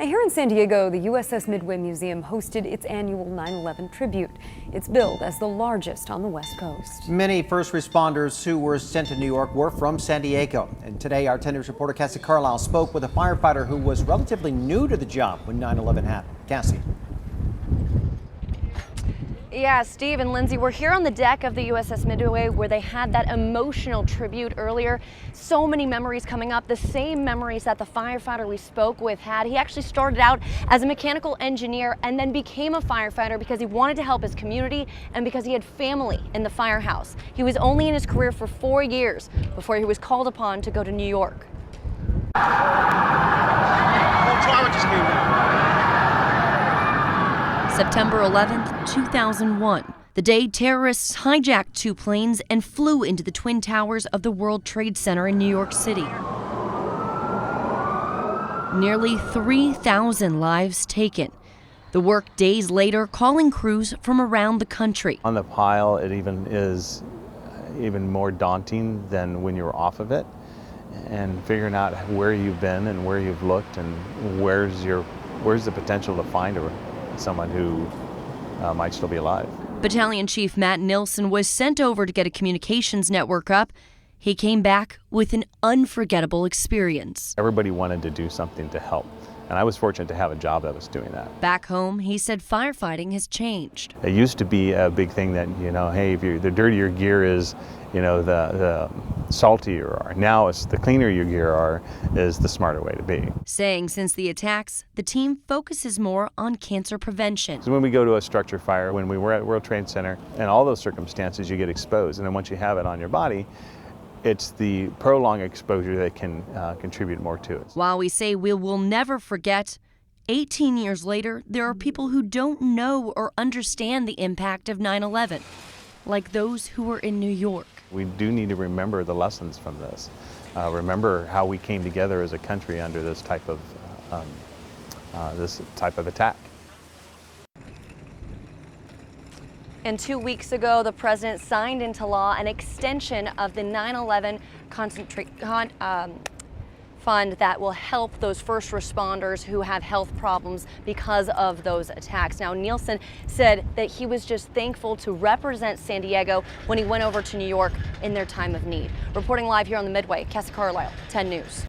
Here in San Diego, the USS Midway Museum hosted its annual 9/11 tribute. It's billed as the largest on the West Coast. Many first responders who were sent to New York were from San Diego. And today, our 10 News reporter Cassie Carlisle spoke with a firefighter who was relatively new to the job when 9/11 happened. Cassie. Yeah, Steve and Lindsay, we're here on the deck of the USS Midway where they had that emotional tribute earlier. So many memories coming up, the same memories that the firefighter we spoke with had. He actually started out as a mechanical engineer and then became a firefighter because he wanted to help his community and because he had family in the firehouse. He was only in his career for 4 years before he was called upon to go to New York. September 11th, 2001, the day terrorists hijacked 2 planes and flew into the Twin Towers of the World Trade Center in New York City. Nearly 3,000 lives taken. The work days later calling crews from around the country. On the pile, it is even more daunting than when you're off of it, and figuring out where you've been and where you've looked and where's the potential to find someone who might still be alive. Battalion Chief Matt Nilsson was sent over to get a communications network up. He came back with an unforgettable experience. Everybody wanted to do something to help, and I was fortunate to have a job that was doing that. Back home, he said firefighting has changed. It used to be a big thing that, hey, the dirtier gear is, the saltier you are. Now it's the cleaner your gear is the smarter way to be. Saying since the attacks, the team focuses more on cancer prevention. So when we go to a structure fire, when we were at World Trade Center, in all those circumstances, you get exposed. And then once you have it on your body, it's the prolonged exposure that can contribute more to it. While we say we will never forget, 18 years later, there are people who don't know or understand the impact of 9/11, like those who were in New York. We do need to remember the lessons from this. Remember how we came together as a country under this type of attack. And 2 weeks ago, the president signed into law an extension of the 9/11 fund that will help those first responders who have health problems because of those attacks. Now, Nielsen said that he was just thankful to represent San Diego when he went over to New York in their time of need. Reporting live here on the Midway, Cassie Carlisle, 10 News.